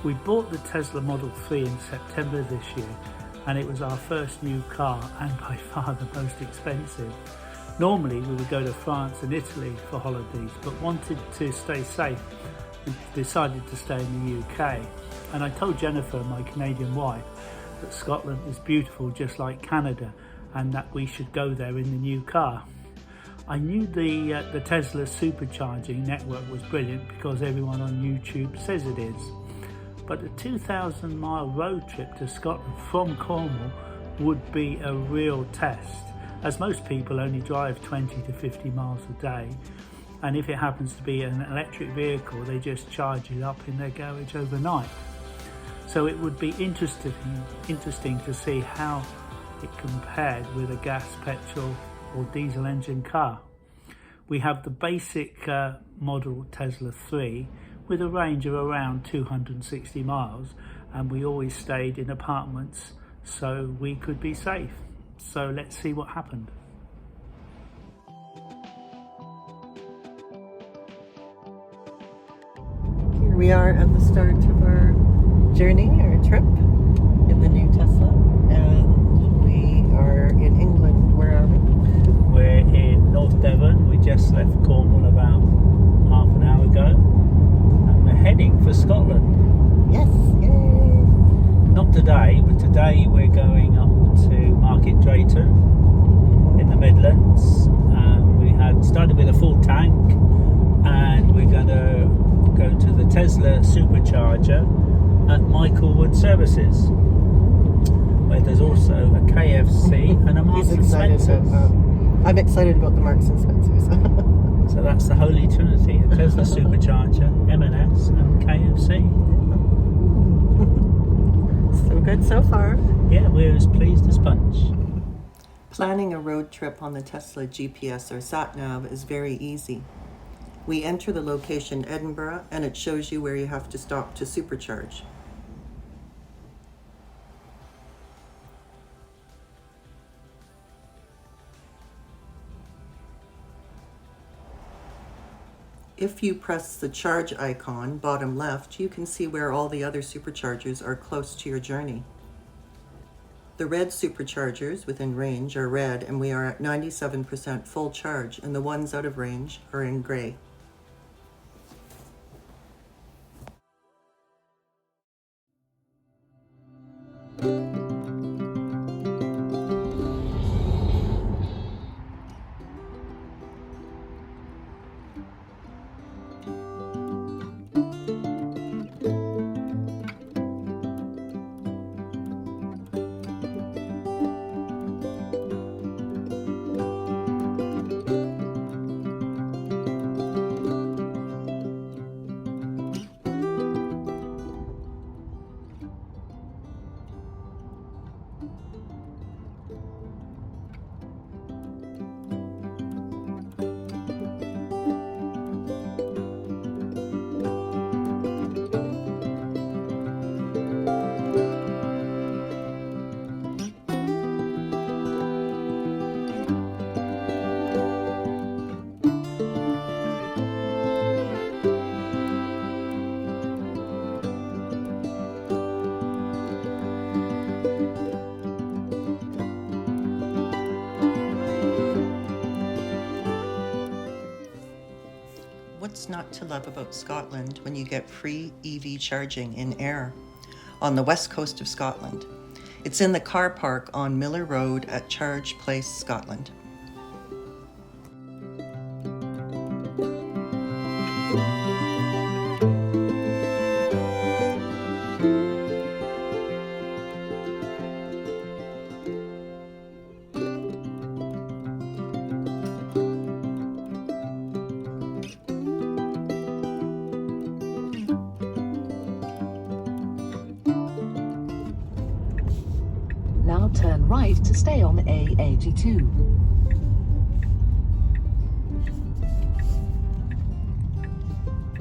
We bought the Tesla Model 3 in September this year, and it was our first new car and by far the most expensive. Normally we would go to France and Italy for holidays, but wanted to stay safe and decided to stay in the UK. And I told Jennifer, my Canadian wife, that Scotland is beautiful just like Canada and that we should go there in the new car. I knew the Tesla supercharging network was brilliant because everyone on YouTube says it is. But a 2,000-mile road trip to Scotland from Cornwall would be a real test, as most people only drive 20 to 50 miles a day, and if it happens to be an electric vehicle, they just charge it up in their garage overnight. So it would be interesting to see how it compared with a gas, petrol or diesel engine car. We have the basic model Tesla 3 with a range of around 260 miles, and we always stayed in apartments so we could be safe. So let's see what happened. Here we are at the start of our journey, our trip in the new Tesla, and we are in England. Where are we? We're in North Devon. We just left Cornwall about half an hour ago, and we're heading for Scotland. Yes, yay! Not today, but today we're going up to Market Drayton in the Midlands. We had started with a full tank, and we're going to go to the Tesla Supercharger at Michaelwood Services, where there's also a KFC and a Marks and Spencer's. I'm excited about the Marks and Spencer's. So that's the Holy Trinity: a Tesla Supercharger, M&S, and KFC. So good so far. Yeah, we're as pleased as punch. Planning a road trip on the Tesla GPS or sat-nav is very easy. We enter the location Edinburgh, and it shows you where you have to stop to supercharge. If you press the charge icon, bottom left, you can see where all the other superchargers are close to your journey. The red superchargers within range are red, and we are at 97% full charge, and the ones out of range are in gray. What's not to love about Scotland when you get free EV charging in Ayr on the west coast of Scotland? It's in the car park on Miller Road at ChargePlaceScotland. Now turn right to stay on A82.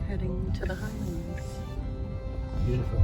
Heading to the Highlands. Beautiful.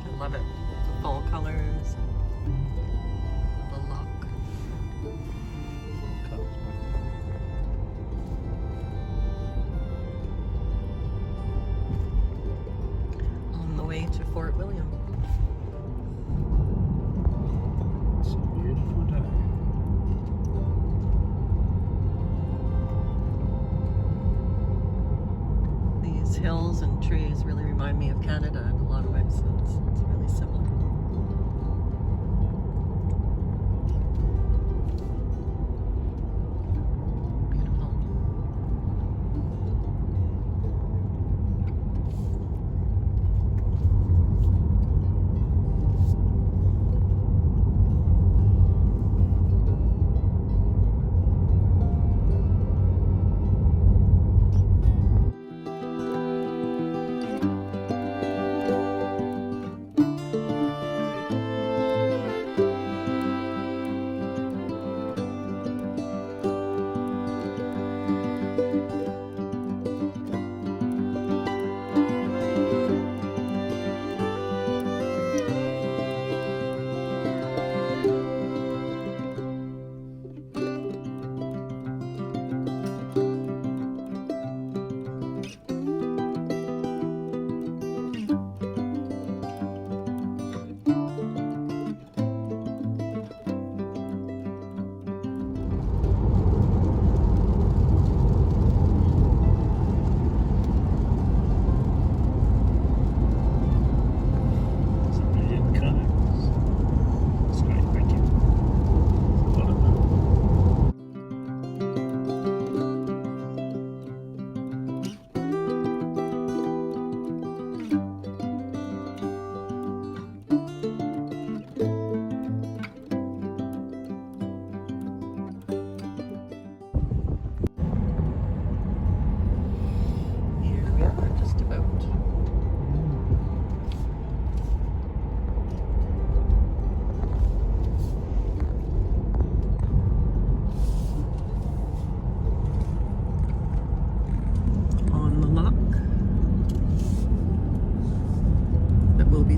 I love it. The fall colors. The look. hills and trees really remind me of Canada in a lot of ways, so it's really similar. Beautiful.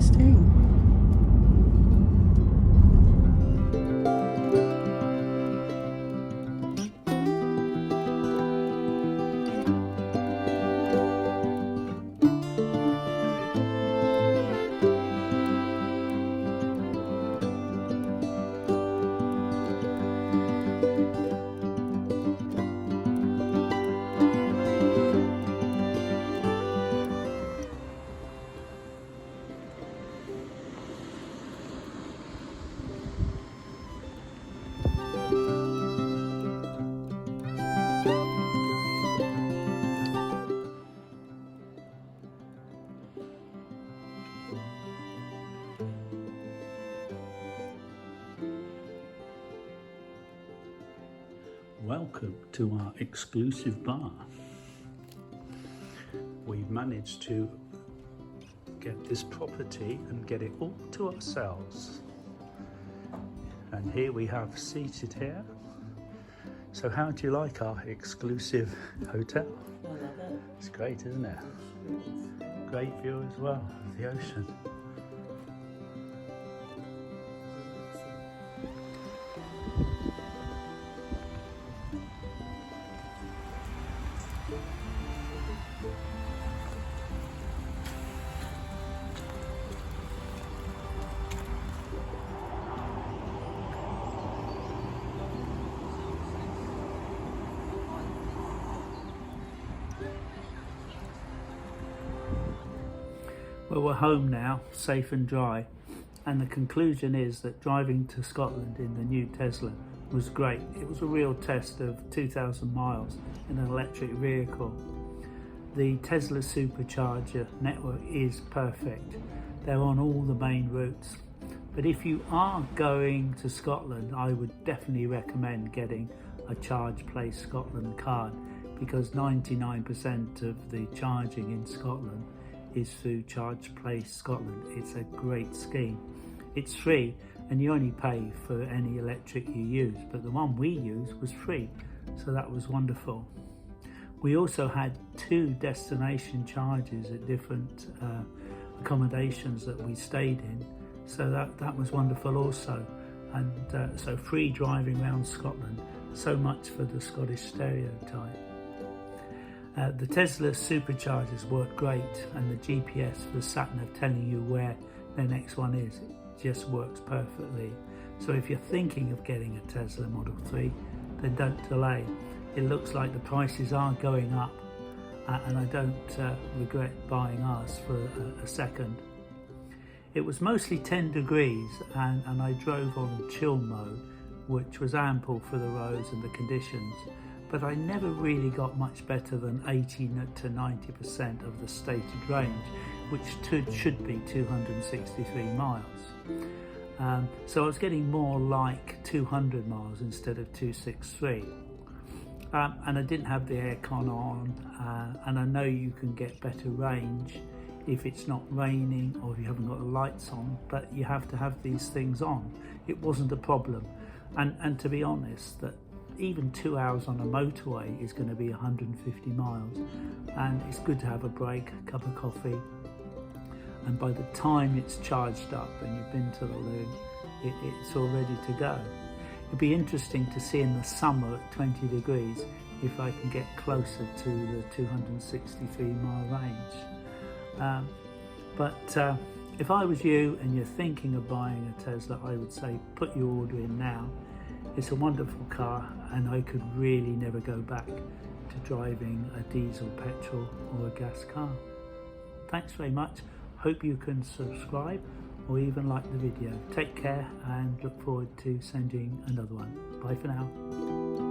Staying. Welcome to our exclusive bar. We've managed to get this property and get it all to ourselves. And here we have seated here. So how do you like our exclusive hotel? I love it. It's great, isn't it? Great view as well of the ocean. Well, we're home now, safe and dry, and the conclusion is that driving to Scotland in the new Tesla was great. It was a real test of 2,000 miles in an electric vehicle. The Tesla Supercharger network is perfect. They're on all the main routes. But if you are going to Scotland, I would definitely recommend getting a ChargePlaceScotland card, because 99% of the charging in Scotland is through ChargePlaceScotland. It's a great scheme. It's free and you only pay for any electric you use, but the one we used was free, so that was wonderful. We also had 2 destination charges at different accommodations that we stayed in, so that was wonderful also. And so free driving around Scotland, so much for the Scottish stereotype. The Tesla Superchargers work great, and the GPS for SatNav telling you where the next one is, it just works perfectly. So if you're thinking of getting a Tesla Model 3, then don't delay. It looks like the prices are going up, and I don't regret buying ours for a second. It was mostly 10 degrees and I drove on chill mode, which was ample for the roads and the conditions, but I never really got much better than 80 to 90% of the stated range, which should be 263 miles. So I was getting more like 200 miles instead of 263. And I didn't have the aircon on, and I know you can get better range if it's not raining or if you haven't got the lights on, but you have to have these things on. It wasn't a problem. And to be honest, that even 2 hours on a motorway is going to be 150 miles, and it's good to have a break, a cup of coffee, and by the time it's charged up and you've been to the loo, it's all ready to go. It'd be interesting to see in the summer at 20 degrees if I can get closer to the 263 mile range. But if I was you and you're thinking of buying a Tesla, I would say put your order in now. It's a wonderful car, and I could really never go back to driving a diesel, petrol or a gas car. Thanks very much. Hope you can subscribe or even like the video. Take care and look forward to sending another one. Bye for now.